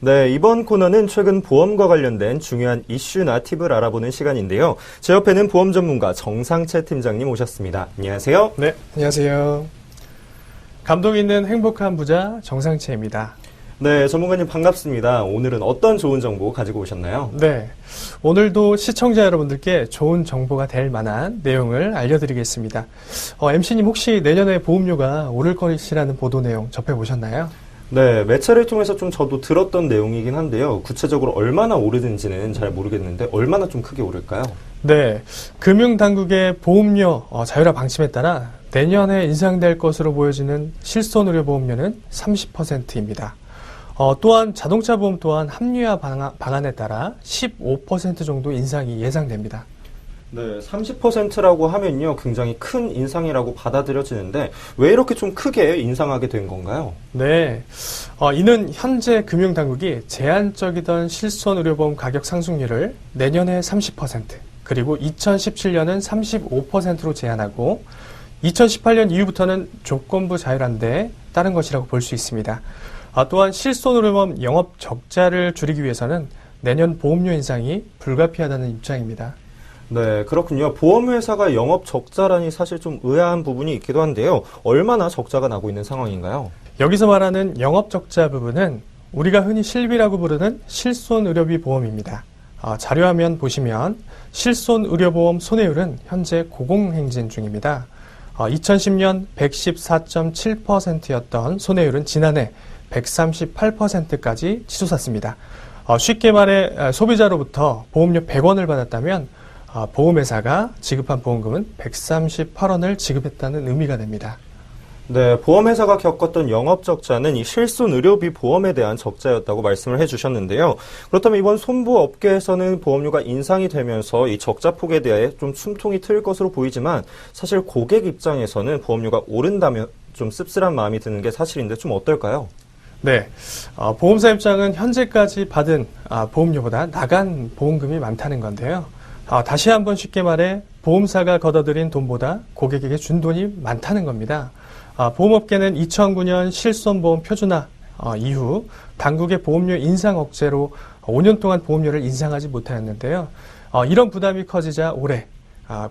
네, 이번 코너는 최근 보험과 관련된 중요한 이슈나 팁을 알아보는 시간인데요. 제 옆에는 보험 전문가 정상채 팀장님 오셨습니다. 안녕하세요. 네, 안녕하세요. 감동 있는 행복한 부자 정상채입니다. 네, 전문가님 반갑습니다. 오늘은 어떤 좋은 정보 가지고 오셨나요? 네, 오늘도 시청자 여러분들께 좋은 정보가 될 만한 내용을 알려드리겠습니다. MC님 혹시 내년에 보험료가 오를 것이라는 보도 내용 접해보셨나요? 네, 매체를 통해서 좀 저도 들었던 내용이긴 한데요. 구체적으로 얼마나 오르는지는 잘 모르겠는데 얼마나 좀 크게 오를까요? 네, 금융당국의 보험료 자율화 방침에 따라 내년에 인상될 것으로 보여지는 실손의료보험료는 30%입니다. 또한 자동차 보험 또한 합리화 방안에 따라 15% 정도 인상이 예상됩니다. 네, 30%라고 하면요, 굉장히 큰 인상이라고 받아들여지는데 왜 이렇게 좀 크게 인상하게 된 건가요? 네, 이는 현재 금융당국이 제한적이던 실손의료보험 가격 상승률을 내년에 30%, 그리고 2017년은 35%로 제한하고 2018년 이후부터는 조건부 자율화인데 따른 것이라고 볼 수 있습니다. 또한 실손의료보험 영업 적자를 줄이기 위해서는 내년 보험료 인상이 불가피하다는 입장입니다. 네, 그렇군요. 보험회사가 영업 적자라니 사실 좀 의아한 부분이 있기도 한데요. 얼마나 적자가 나고 있는 상황인가요? 여기서 말하는 영업 적자 부분은 우리가 흔히 실비라고 부르는 실손의료비 보험입니다. 자료화면 보시면 실손의료보험 손해율은 현재 고공행진 중입니다. 2010년 114.7%였던 손해율은 지난해 138%까지 치솟았습니다. 쉽게 말해 소비자로부터 보험료 100원을 받았다면 보험회사가 지급한 보험금은 138원을 지급했다는 의미가 됩니다. 네, 보험회사가 겪었던 영업적자는 이 실손의료비 보험에 대한 적자였다고 말씀을 해주셨는데요. 그렇다면 이번 손보업계에서는 보험료가 인상이 되면서 이 적자폭에 대해 좀 숨통이 트일 것으로 보이지만 사실 고객 입장에서는 보험료가 오른다면 좀 씁쓸한 마음이 드는 게 사실인데 좀 어떨까요? 네, 보험사 입장은 현재까지 받은 보험료보다 나간 보험금이 많다는 건데요. 다시 한번 쉽게 말해 보험사가 걷어들인 돈보다 고객에게 준 돈이 많다는 겁니다. 보험업계는 2009년 실손보험 표준화 이후 당국의 보험료 인상 억제로 5년 동안 보험료를 인상하지 못하였는데요. 이런 부담이 커지자 올해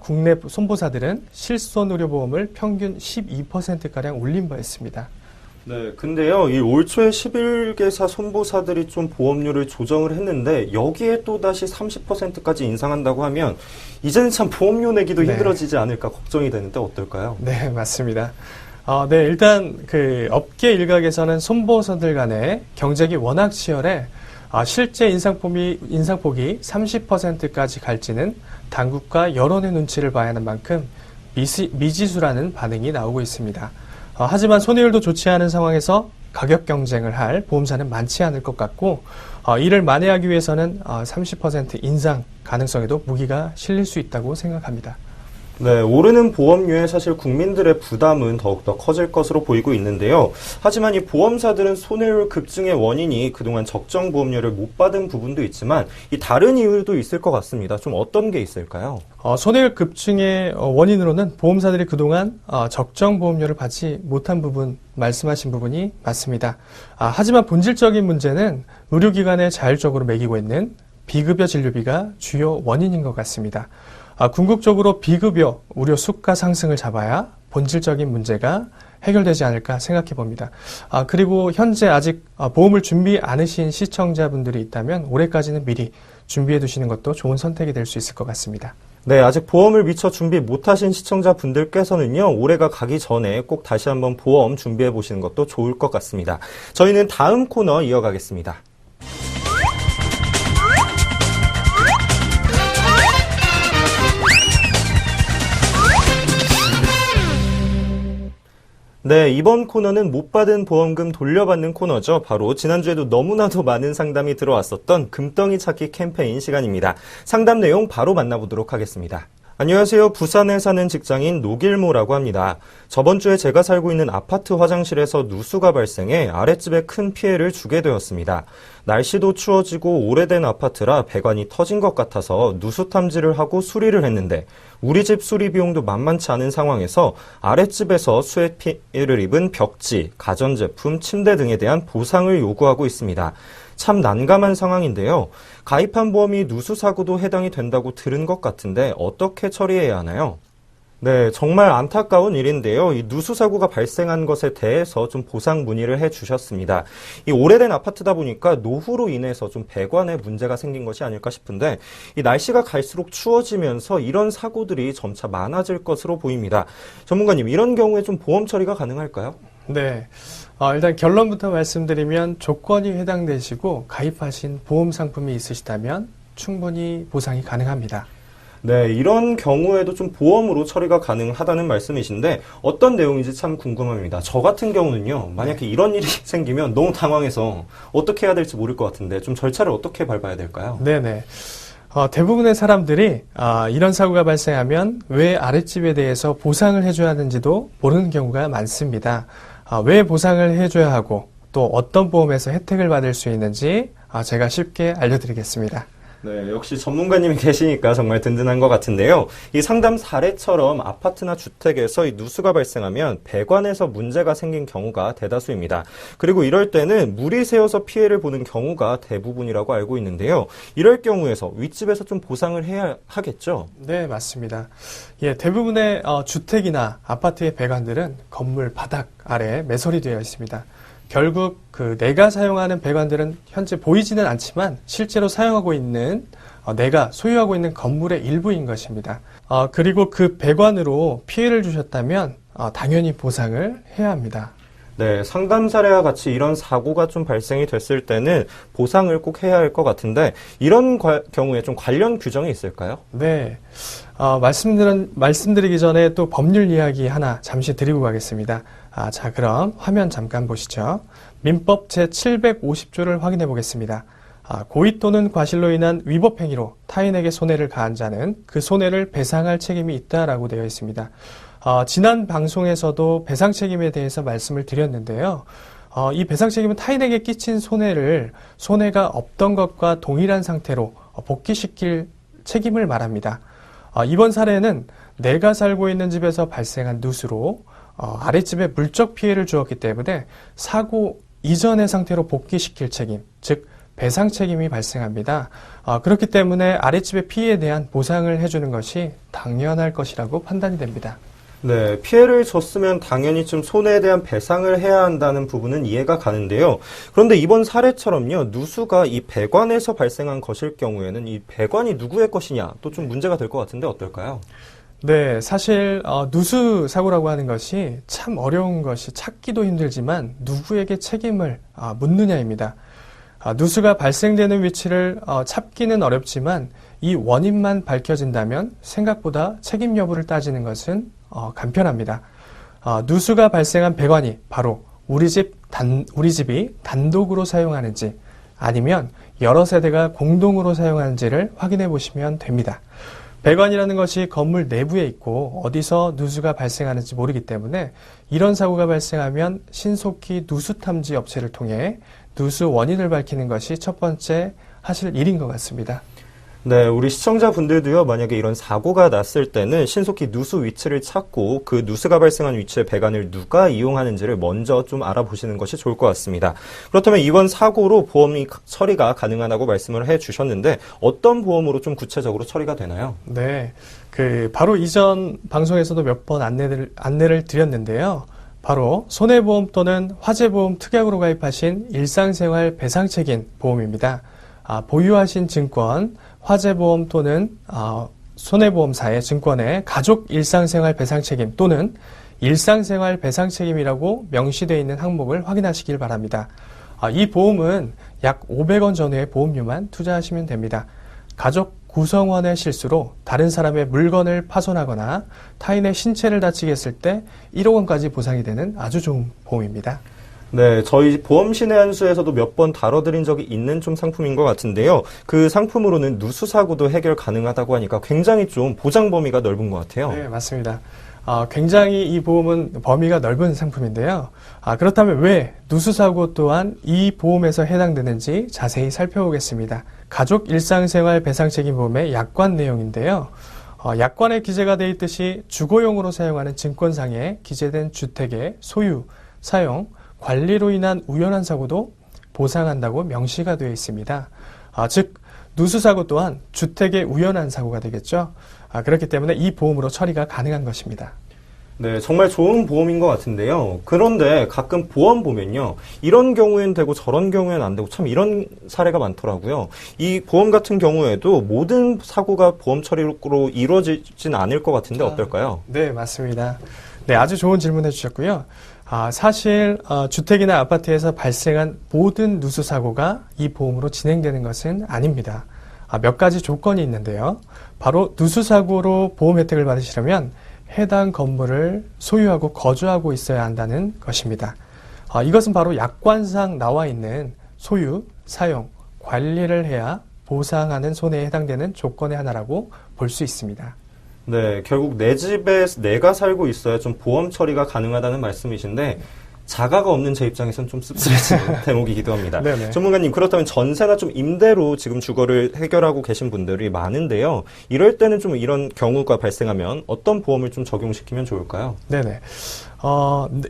국내 손보사들은 실손의료보험을 평균 12%가량 올린 바 있습니다. 네, 근데요, 이 올 초에 11개사 손보사들이 좀 보험료를 조정을 했는데 여기에 또다시 30%까지 인상한다고 하면 이제는 참 보험료 내기도 힘들어지지 않을까 걱정이 되는데 어떨까요? 네, 맞습니다. 네, 일단 업계 일각에서는 손보사들 간의 경쟁이 워낙 치열해 실제 인상폭이 30%까지 갈지는 당국과 여론의 눈치를 봐야 하는 만큼 미지수라는 반응이 나오고 있습니다. 하지만 손해율도 좋지 않은 상황에서 가격 경쟁을 할 보험사는 많지 않을 것 같고 이를 만회하기 위해서는 30% 인상 가능성에도 무기가 실릴 수 있다고 생각합니다. 네, 오르는 보험료에 사실 국민들의 부담은 더욱더 커질 것으로 보이고 있는데요. 하지만 이 보험사들은 손해율 급증의 원인이 그동안 적정 보험료를 못 받은 부분도 있지만 이 다른 이유도 있을 것 같습니다. 좀 어떤 게 있을까요? 손해율 급증의 원인으로는 보험사들이 그동안 적정 보험료를 받지 못한 부분, 말씀하신 부분이 맞습니다. 하지만 본질적인 문제는 의료기관에 자율적으로 매기고 있는 비급여 진료비가 주요 원인인 것 같습니다. 궁극적으로 비급여 의료 수가 상승을 잡아야 본질적인 문제가 해결되지 않을까 생각해 봅니다. 그리고 현재 아직 보험을 준비 않으신 시청자분들이 있다면 올해까지는 미리 준비해 두시는 것도 좋은 선택이 될 수 있을 것 같습니다. 네, 아직 보험을 미처 준비 못하신 시청자분들께서는요, 올해가 가기 전에 꼭 다시 한번 보험 준비해 보시는 것도 좋을 것 같습니다. 저희는 다음 코너 이어가겠습니다. 네, 이번 코너는 못 받은 보험금 돌려받는 코너죠. 바로 지난주에도 너무나도 많은 상담이 들어왔었던 금덩이 찾기 캠페인 시간입니다. 상담 내용 바로 만나보도록 하겠습니다. 안녕하세요. 부산에 사는 직장인 노길모라고 합니다. 저번 주에 제가 살고 있는 아파트 화장실에서 누수가 발생해 아랫집에 큰 피해를 주게 되었습니다. 날씨도 추워지고 오래된 아파트라 배관이 터진 것 같아서 누수 탐지를 하고 수리를 했는데 우리 집 수리 비용도 만만치 않은 상황에서 아랫집에서 수해 피해를 입은 벽지, 가전제품, 침대 등에 대한 보상을 요구하고 있습니다. 참 난감한 상황인데요. 가입한 보험이 누수 사고도 해당이 된다고 들은 것 같은데 어떻게 처리해야 하나요? 네, 정말 안타까운 일인데요. 이 누수 사고가 발생한 것에 대해서 좀 보상 문의를 해 주셨습니다. 이 오래된 아파트다 보니까 노후로 인해서 좀 배관에 문제가 생긴 것이 아닐까 싶은데 이 날씨가 갈수록 추워지면서 이런 사고들이 점차 많아질 것으로 보입니다. 전문가님, 이런 경우에 좀 보험 처리가 가능할까요? 네. 일단 결론부터 말씀드리면 조건이 해당되시고 가입하신 보험 상품이 있으시다면 충분히 보상이 가능합니다. 네, 이런 경우에도 좀 보험으로 처리가 가능하다는 말씀이신데 어떤 내용인지 참 궁금합니다. 저 같은 경우는요, 만약에 이런 일이 생기면 너무 당황해서 어떻게 해야 될지 모를 것 같은데 좀 절차를 어떻게 밟아야 될까요? 네네. 대부분의 사람들이 이런 사고가 발생하면 왜 아랫집에 대해서 보상을 해줘야 하는지도 모르는 경우가 많습니다. 왜 보상을 해줘야 하고 또 어떤 보험에서 혜택을 받을 수 있는지 제가 쉽게 알려드리겠습니다. 네, 역시 전문가님이 계시니까 정말 든든한 것 같은데요. 이 상담 사례처럼 아파트나 주택에서 이 누수가 발생하면 배관에서 문제가 생긴 경우가 대다수입니다. 그리고 이럴 때는 물이 새어서 피해를 보는 경우가 대부분이라고 알고 있는데요. 이럴 경우에서 윗집에서 좀 보상을 해야 하겠죠? 네, 맞습니다. 예, 대부분의 주택이나 아파트의 배관들은 건물 바닥 아래 매설이 되어 있습니다. 결국 내가 사용하는 배관들은 현재 보이지는 않지만 실제로 사용하고 있는 내가 소유하고 있는 건물의 일부인 것입니다. 그리고 그 배관으로 피해를 주셨다면 당연히 보상을 해야 합니다. 네, 상담 사례와 같이 이런 사고가 좀 발생이 됐을 때는 보상을 꼭 해야 할 것 같은데 이런 경우에 좀 관련 규정이 있을까요? 네, 말씀드리기 전에 또 법률 이야기 하나 잠시 드리고 가겠습니다. 자, 그럼 화면 잠깐 보시죠. 민법 제750조를 확인해 보겠습니다. 고의 또는 과실로 인한 위법 행위로 타인에게 손해를 가한 자는 그 손해를 배상할 책임이 있다라고 되어 있습니다. 지난 방송에서도 배상 책임에 대해서 말씀을 드렸는데요. 이 배상 책임은 타인에게 끼친 손해가 없던 것과 동일한 상태로 복귀시킬 책임을 말합니다. 이번 사례는 내가 살고 있는 집에서 발생한 누수로 아랫집에 물적 피해를 주었기 때문에 사고 이전의 상태로 복귀시킬 책임, 즉 배상 책임이 발생합니다. 그렇기 때문에 아랫집의 피해에 대한 보상을 해주는 것이 당연할 것이라고 판단이 됩니다. 네, 피해를 줬으면 당연히 좀 손해에 대한 배상을 해야 한다는 부분은 이해가 가는데요. 그런데 이번 사례처럼요, 누수가 이 배관에서 발생한 것일 경우에는 이 배관이 누구의 것이냐 또 좀 문제가 될 것 같은데 어떨까요? 네, 사실 누수 사고라고 하는 것이 참 어려운 것이 찾기도 힘들지만 누구에게 책임을 묻느냐입니다. 누수가 발생되는 위치를 찾기는 어렵지만 이 원인만 밝혀진다면 생각보다 책임 여부를 따지는 것은 간편합니다. 누수가 발생한 배관이 바로 우리 집이 단독으로 사용하는지 아니면 여러 세대가 공동으로 사용하는지를 확인해 보시면 됩니다. 배관이라는 것이 건물 내부에 있고 어디서 누수가 발생하는지 모르기 때문에 이런 사고가 발생하면 신속히 누수 탐지 업체를 통해 누수 원인을 밝히는 것이 첫 번째 하실 일인 것 같습니다. 네, 우리 시청자분들도요, 만약에 이런 사고가 났을 때는 신속히 누수 위치를 찾고 그 누수가 발생한 위치의 배관을 누가 이용하는지를 먼저 좀 알아보시는 것이 좋을 것 같습니다. 그렇다면 이번 사고로 보험이 처리가 가능하다고 말씀을 해 주셨는데 어떤 보험으로 좀 구체적으로 처리가 되나요? 네, 바로 이전 방송에서도 몇 번 안내를 드렸는데요. 바로 손해보험 또는 화재보험 특약으로 가입하신 일상생활 배상책임 보험입니다. 보유하신 증권, 화재보험 또는 손해보험사의 증권에 가족 일상생활 배상책임 또는 일상생활 배상책임이라고 명시되어 있는 항목을 확인하시길 바랍니다. 이 보험은 약 500원 전후의 보험료만 투자하시면 됩니다. 가족 구성원의 실수로 다른 사람의 물건을 파손하거나 타인의 신체를 다치게 했을 때 1억 원까지 보상이 되는 아주 좋은 보험입니다. 네, 저희 보험신의 한수에서도 몇 번 다뤄드린 적이 있는 좀 상품인 것 같은데요. 그 상품으로는 누수 사고도 해결 가능하다고 하니까 굉장히 좀 보장 범위가 넓은 것 같아요. 네, 맞습니다. 굉장히 이 보험은 범위가 넓은 상품인데요. 그렇다면 왜 누수사고 또한 이 보험에서 해당되는지 자세히 살펴보겠습니다. 가족 일상생활 배상책임보험의 약관 내용인데요. 약관에 기재가 되어 있듯이 주거용으로 사용하는 증권상에 기재된 주택의 소유, 사용, 관리로 인한 우연한 사고도 보상한다고 명시가 되어 있습니다. 즉 누수사고 또한 주택의 우연한 사고가 되겠죠. 그렇기 때문에 이 보험으로 처리가 가능한 것입니다. 네, 정말 좋은 보험인 것 같은데요. 그런데 가끔 보험 보면요. 이런 경우엔 되고 저런 경우엔 안 되고 참 이런 사례가 많더라고요. 이 보험 같은 경우에도 모든 사고가 보험 처리로 이루어지진 않을 것 같은데 어떨까요? 네, 맞습니다. 네, 아주 좋은 질문 해주셨고요. 사실 주택이나 아파트에서 발생한 모든 누수 사고가 이 보험으로 진행되는 것은 아닙니다. 몇 가지 조건이 있는데요. 바로 누수 사고로 보험 혜택을 받으시려면 해당 건물을 소유하고 거주하고 있어야 한다는 것입니다. 이것은 바로 약관상 나와 있는 소유, 사용, 관리를 해야 보상하는 손해에 해당되는 조건의 하나라고 볼 수 있습니다. 네, 결국 내 집에 내가 살고 있어야 좀 보험 처리가 가능하다는 말씀이신데 자가가 없는 제 입장에서는 좀 씁쓸해지는 대목이기도 합니다. 네네. 전문가님, 그렇다면 전세나 좀 임대로 지금 주거를 해결하고 계신 분들이 많은데요. 이럴 때는 좀 이런 경우가 발생하면 어떤 보험을 좀 적용시키면 좋을까요? 네네.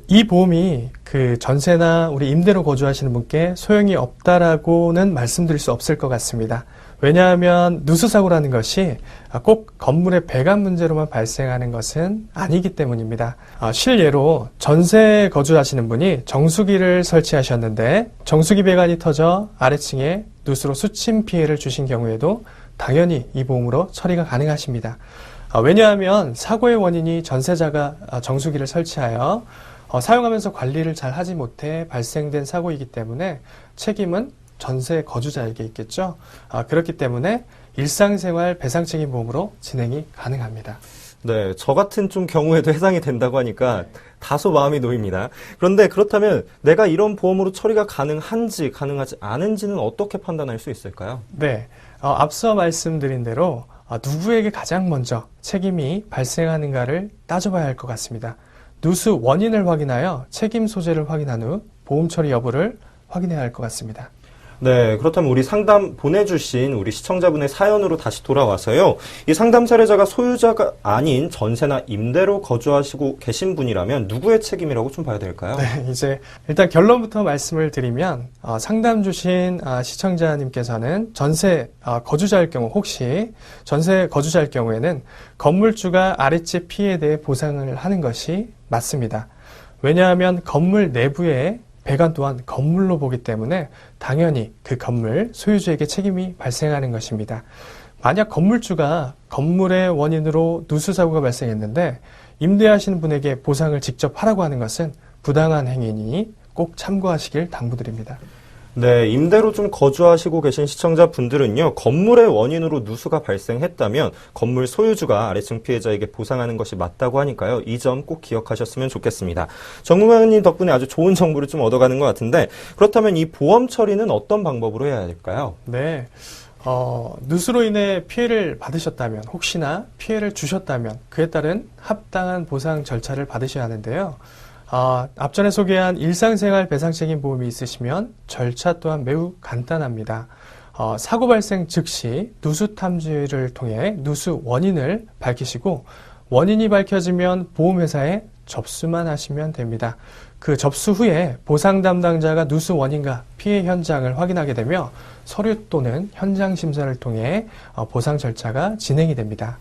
이 보험이 그 전세나 우리 임대로 거주하시는 분께 소용이 없다라고는 말씀드릴 수 없을 것 같습니다. 왜냐하면 누수사고라는 것이 꼭 건물의 배관 문제로만 발생하는 것은 아니기 때문입니다. 실예로 전세에 거주하시는 분이 정수기를 설치하셨는데 정수기 배관이 터져 아래층에 누수로 수침 피해를 주신 경우에도 당연히 이 보험으로 처리가 가능하십니다. 왜냐하면 사고의 원인이 전세자가 정수기를 설치하여 사용하면서 관리를 잘 하지 못해 발생된 사고이기 때문에 책임은 전세 거주자에게 있겠죠. 그렇기 때문에 일상생활 배상책임보험으로 진행이 가능합니다. 네, 저 같은 좀 경우에도 해당이 된다고 하니까 다소 마음이 놓입니다. 그런데 그렇다면 내가 이런 보험으로 처리가 가능한지 가능하지 않은지는 어떻게 판단할 수 있을까요? 네, 앞서 말씀드린 대로 누구에게 가장 먼저 책임이 발생하는가를 따져봐야 할 것 같습니다. 누수 원인을 확인하여 책임 소재를 확인한 후 보험 처리 여부를 확인해야 할 것 같습니다. 네, 그렇다면 우리 상담 보내주신 우리 시청자분의 사연으로 다시 돌아와서요. 이 상담 사례자가 소유자가 아닌 전세나 임대로 거주하시고 계신 분이라면 누구의 책임이라고 좀 봐야 될까요? 네, 이제 일단 결론부터 말씀을 드리면 상담 주신 시청자님께서는 전세 거주자일 경우 혹시 전세 거주자일 경우에는 건물주가 아랫집 피해에 대해 보상을 하는 것이 맞습니다. 왜냐하면 건물 내부에 배관 또한 건물로 보기 때문에 당연히 그 건물 소유주에게 책임이 발생하는 것입니다. 만약 건물주가 건물의 원인으로 누수사고가 발생했는데 임대하시는 분에게 보상을 직접 하라고 하는 것은 부당한 행위니 꼭 참고하시길 당부드립니다. 네, 임대로 좀 거주하시고 계신 시청자분들은요, 건물의 원인으로 누수가 발생했다면 건물 소유주가 아래층 피해자에게 보상하는 것이 맞다고 하니까요, 이 점 꼭 기억하셨으면 좋겠습니다. 전문가님 덕분에 아주 좋은 정보를 좀 얻어가는 것 같은데, 그렇다면 이 보험 처리는 어떤 방법으로 해야 될까요? 네, 누수로 인해 피해를 받으셨다면, 혹시나 피해를 주셨다면 그에 따른 합당한 보상 절차를 받으셔야 하는데요. 앞전에 소개한 일상생활 배상책임 보험이 있으시면 절차 또한 매우 간단합니다. 사고 발생 즉시 누수 탐지를 통해 누수 원인을 밝히시고 원인이 밝혀지면 보험회사에 접수만 하시면 됩니다. 그 접수 후에 보상 담당자가 누수 원인과 피해 현장을 확인하게 되며 서류 또는 현장 심사를 통해 보상 절차가 진행이 됩니다.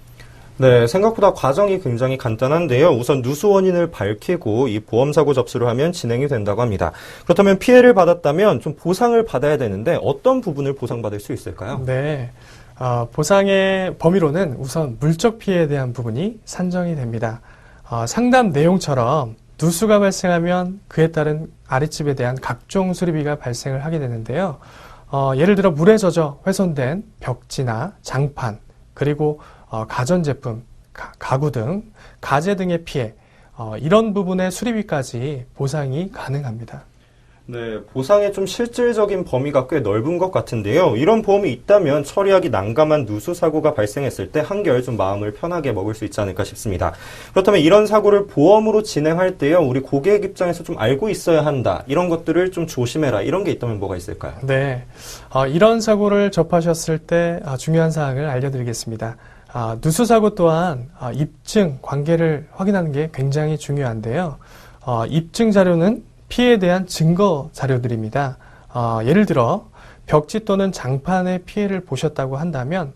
네, 생각보다 과정이 굉장히 간단한데요. 우선 누수 원인을 밝히고 이 보험사고 접수를 하면 진행이 된다고 합니다. 그렇다면 피해를 받았다면 좀 보상을 받아야 되는데 어떤 부분을 보상받을 수 있을까요? 네, 보상의 범위로는 우선 물적 피해에 대한 부분이 산정이 됩니다. 상담 내용처럼 누수가 발생하면 그에 따른 아랫집에 대한 각종 수리비가 발생을 하게 되는데요. 예를 들어 물에 젖어 훼손된 벽지나 장판, 그리고 가전제품, 가구 등, 가재 등의 피해, 이런 부분의 수리비까지 보상이 가능합니다. 네, 보상의 좀 실질적인 범위가 꽤 넓은 것 같은데요. 이런 보험이 있다면 처리하기 난감한 누수 사고가 발생했을 때 한결 좀 마음을 편하게 먹을 수 있지 않을까 싶습니다. 그렇다면 이런 사고를 보험으로 진행할 때요, 우리 고객 입장에서 좀 알고 있어야 한다. 이런 것들을 좀 조심해라. 이런 게 있다면 뭐가 있을까요? 네, 이런 사고를 접하셨을 때 중요한 사항을 알려드리겠습니다. 누수 사고 또한 입증 관계를 확인하는 게 굉장히 중요한데요. 입증 자료는 피해에 대한 증거 자료들입니다. 예를 들어 벽지 또는 장판의 피해를 보셨다고 한다면,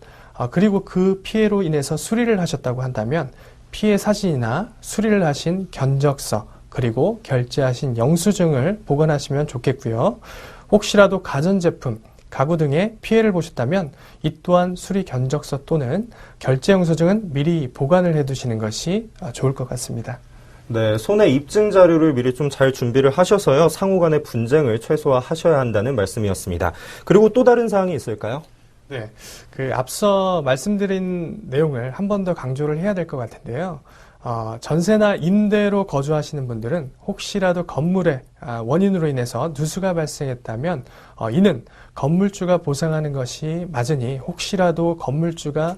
그리고 그 피해로 인해서 수리를 하셨다고 한다면 피해 사진이나 수리를 하신 견적서, 그리고 결제하신 영수증을 보관하시면 좋겠고요. 혹시라도 가전제품, 가구 등의 피해를 보셨다면 이 또한 수리 견적서 또는 결제 영수증은 미리 보관을 해두시는 것이 좋을 것 같습니다. 네, 손해 입증 자료를 미리 좀 잘 준비를 하셔서요, 상호 간의 분쟁을 최소화하셔야 한다는 말씀이었습니다. 그리고 또 다른 사항이 있을까요? 네, 앞서 말씀드린 내용을 한 번 더 강조를 해야 될 것 같은데요. 전세나 임대로 거주하시는 분들은 혹시라도 건물의 원인으로 인해서 누수가 발생했다면 이는 건물주가 보상하는 것이 맞으니, 혹시라도 건물주가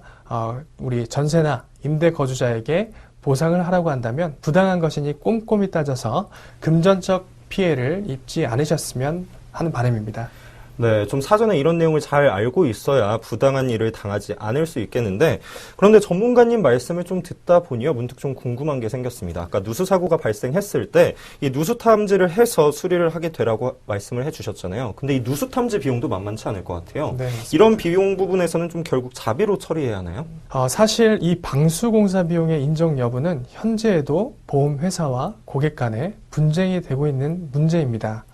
우리 전세나 임대 거주자에게 보상을 하라고 한다면 부당한 것이니 꼼꼼히 따져서 금전적 피해를 입지 않으셨으면 하는 바람입니다. 네, 좀 사전에 이런 내용을 잘 알고 있어야 부당한 일을 당하지 않을 수 있겠는데, 그런데 전문가님 말씀을 좀 듣다 보니요, 문득 좀 궁금한 게 생겼습니다. 아까 누수 사고가 발생했을 때 이 누수 탐지를 해서 수리를 하게 되라고 말씀을 해주셨잖아요. 근데 이 누수 탐지 비용도 만만치 않을 것 같아요. 네, 이런 비용 부분에서는 좀 결국 자비로 처리해야 하나요? 사실 이 방수공사 비용의 인정 여부는 현재에도 보험회사와 고객 간에 분쟁이 되고 있는 문제입니다.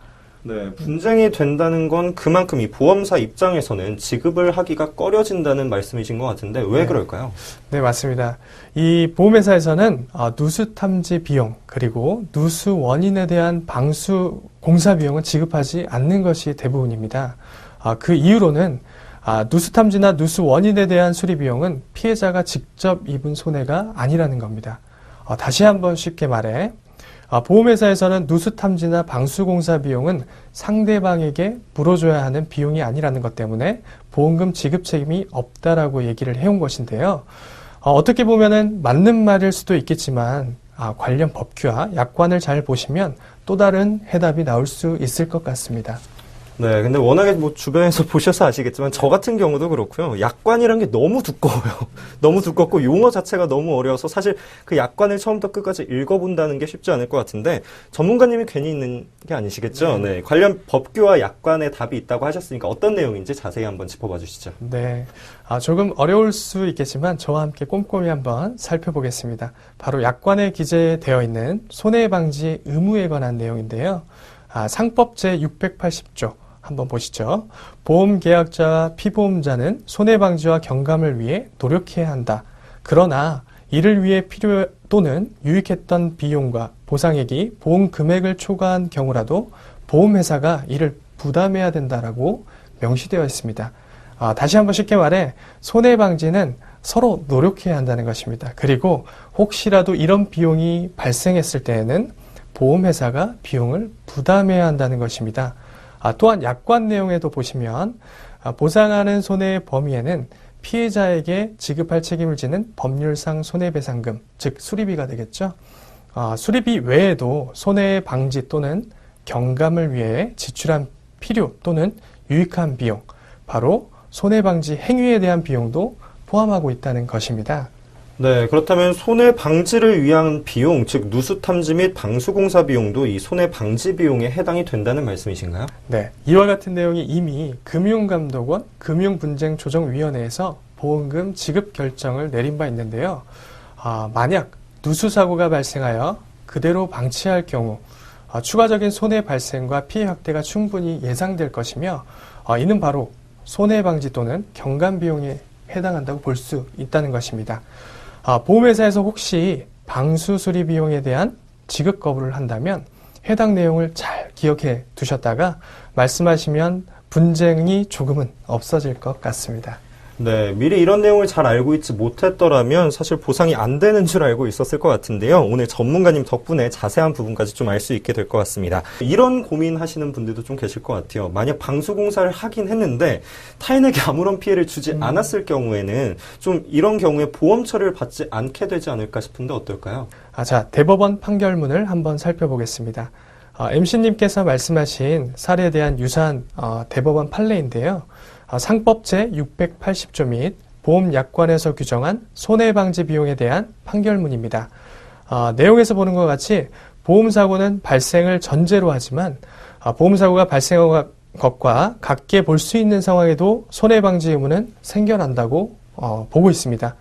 네, 분쟁이 된다는 건 그만큼 이 보험사 입장에서는 지급을 하기가 꺼려진다는 말씀이신 것 같은데 왜 네. 그럴까요? 네, 맞습니다. 이 보험회사에서는 누수 탐지 비용, 그리고 누수 원인에 대한 방수 공사 비용은 지급하지 않는 것이 대부분입니다. 그 이유로는 누수 탐지나 누수 원인에 대한 수리 비용은 피해자가 직접 입은 손해가 아니라는 겁니다. 다시 한번 쉽게 말해, 보험회사에서는 누수 탐지나 방수 공사 비용은 상대방에게 물어줘야 하는 비용이 아니라는 것 때문에 보험금 지급 책임이 없다라고 얘기를 해온 것인데요. 어떻게 보면은 맞는 말일 수도 있겠지만 관련 법규와 약관을 잘 보시면 또 다른 해답이 나올 수 있을 것 같습니다. 네, 근데 워낙에 뭐 주변에서 보셔서 아시겠지만 저 같은 경우도 그렇고요. 약관이란 게 너무 두꺼워요. 너무 두껍고 용어 자체가 너무 어려워서 사실 그 약관을 처음부터 끝까지 읽어본다는 게 쉽지 않을 것 같은데 전문가님이 괜히 있는 게 아니시겠죠? 네, 관련 법규와 약관에 답이 있다고 하셨으니까 어떤 내용인지 자세히 한번 짚어봐 주시죠. 네, 조금 어려울 수 있겠지만 저와 함께 꼼꼼히 한번 살펴보겠습니다. 바로 약관에 기재되어 있는 손해방지 의무에 관한 내용인데요. 상법 제680조 한번 보시죠. 보험계약자와 피보험자는 손해방지와 경감을 위해 노력해야 한다. 그러나 이를 위해 필요 또는 유익했던 비용과 보상액이 보험 금액을 초과한 경우라도 보험회사가 이를 부담해야 된다라고 명시되어 있습니다. 다시 한번 쉽게 말해 손해방지는 서로 노력해야 한다는 것입니다. 그리고 혹시라도 이런 비용이 발생했을 때에는 보험회사가 비용을 부담해야 한다는 것입니다. 또한 약관 내용에도 보시면 보상하는 손해의 범위에는 피해자에게 지급할 책임을 지는 법률상 손해배상금, 즉 수리비가 되겠죠. 수리비 외에도 손해 방지 또는 경감을 위해 지출한 필요 또는 유익한 비용, 바로 손해방지 행위에 대한 비용도 포함하고 있다는 것입니다. 네, 그렇다면 손해 방지를 위한 비용, 즉 누수 탐지 및 방수 공사 비용도 이 손해 방지 비용에 해당이 된다는 말씀이신가요? 네, 이와 같은 내용이 이미 금융감독원 금융분쟁조정위원회에서 보험금 지급 결정을 내린 바 있는데요. 만약 누수 사고가 발생하여 그대로 방치할 경우 추가적인 손해 발생과 피해 확대가 충분히 예상될 것이며 이는 바로 손해 방지 또는 경감 비용에 해당한다고 볼 수 있다는 것입니다. 보험회사에서 혹시 방수 수리 비용에 대한 지급 거부를 한다면 해당 내용을 잘 기억해 두셨다가 말씀하시면 분쟁이 조금은 없어질 것 같습니다. 네, 미리 이런 내용을 잘 알고 있지 못했더라면 사실 보상이 안 되는 줄 알고 있었을 것 같은데요. 오늘 전문가님 덕분에 자세한 부분까지 좀 알 수 있게 될 것 같습니다. 이런 고민하시는 분들도 좀 계실 것 같아요. 만약 방수공사를 하긴 했는데 타인에게 아무런 피해를 주지 않았을 경우에는 좀 이런 경우에 보험 처리를 받지 않게 되지 않을까 싶은데 어떨까요? 자, 대법원 판결문을 한번 살펴보겠습니다. MC님께서 말씀하신 사례에 대한 유사한 대법원 판례인데요. 상법 제680조 및 보험약관에서 규정한 손해방지 비용에 대한 판결문입니다. 내용에서 보는 것 같이 보험사고는 발생을 전제로 하지만 보험사고가 발생한 것과 같게 볼 수 있는 상황에도 손해방지 의무는 생겨난다고 보고 있습니다.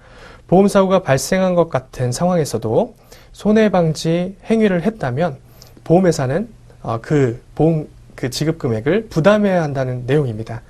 보험사고가 발생한 것 같은 상황에서도 손해방지 행위를 했다면 보험회사는 그 지급 금액을 부담해야 한다는 내용입니다.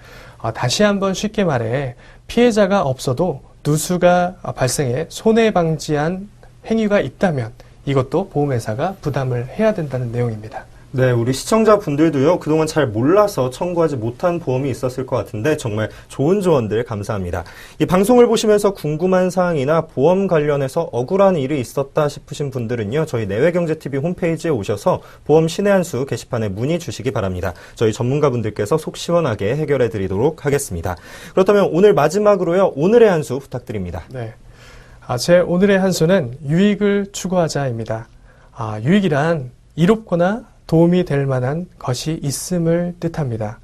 다시 한번 쉽게 말해 피해자가 없어도 누수가 발생해 손해방지한 행위가 있다면 이것도 보험회사가 부담을 해야 된다는 내용입니다. 네, 우리 시청자분들도요, 그동안 잘 몰라서 청구하지 못한 보험이 있었을 것 같은데 정말 좋은 조언들 감사합니다. 이 방송을 보시면서 궁금한 사항이나 보험 관련해서 억울한 일이 있었다 싶으신 분들은요, 저희 내외경제TV 홈페이지에 오셔서 보험 신의 한 수 게시판에 문의 주시기 바랍니다. 저희 전문가분들께서 속 시원하게 해결해 드리도록 하겠습니다. 그렇다면 오늘 마지막으로요, 오늘의 한 수 부탁드립니다. 네. 제 오늘의 한 수는 유익을 추구하자입니다. 유익이란 이롭거나 도움이 될 만한 것이 있음을 뜻합니다.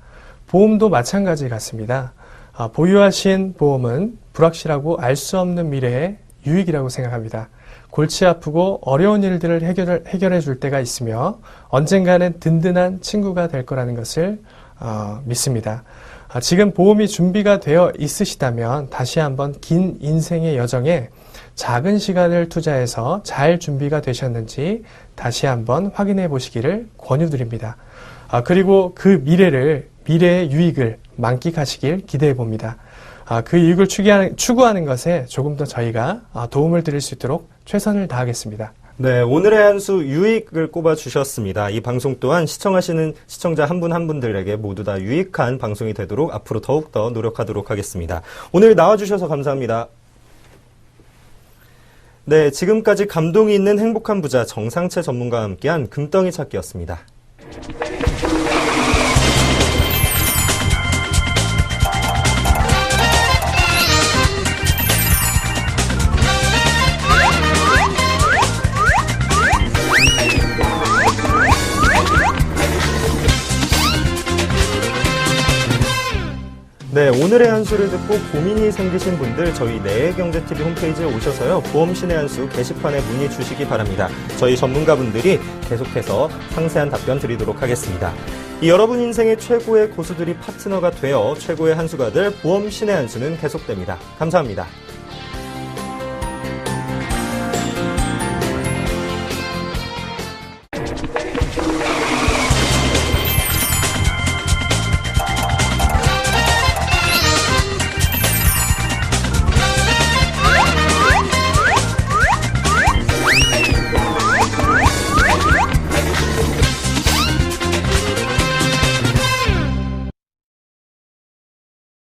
보험도 마찬가지 같습니다. 보유하신 보험은 불확실하고 알 수 없는 미래의 유익이라고 생각합니다. 골치 아프고 어려운 일들을 해결해 줄 때가 있으며 언젠가는 든든한 친구가 될 거라는 것을 믿습니다. 지금 보험이 준비가 되어 있으시다면 다시 한번 긴 인생의 여정에 작은 시간을 투자해서 잘 준비가 되셨는지 다시 한번 확인해 보시기를 권유드립니다. 그리고 그 미래의 유익을 만끽하시길 기대해 봅니다. 그 유익을 추구하는 것에 조금 더 저희가 도움을 드릴 수 있도록 최선을 다하겠습니다. 네, 오늘의 한 수 유익을 꼽아주셨습니다. 이 방송 또한 시청하시는 시청자 한 분 한 분들에게 모두 다 유익한 방송이 되도록 앞으로 더욱더 노력하도록 하겠습니다. 오늘 나와주셔서 감사합니다. 네, 지금까지 감동이 있는 행복한 부자 정상채 전문가와 함께한 금덩이 찾기였습니다. 네, 오늘의 한 수를 듣고 고민이 생기신 분들 저희 내외경제TV 홈페이지에 오셔서요, 보험 신의 한 수 게시판에 문의 주시기 바랍니다. 저희 전문가분들이 계속해서 상세한 답변 드리도록 하겠습니다. 이 여러분 인생의 최고의 고수들이 파트너가 되어 최고의 한 수가 될 보험 신의 한 수는 계속됩니다. 감사합니다.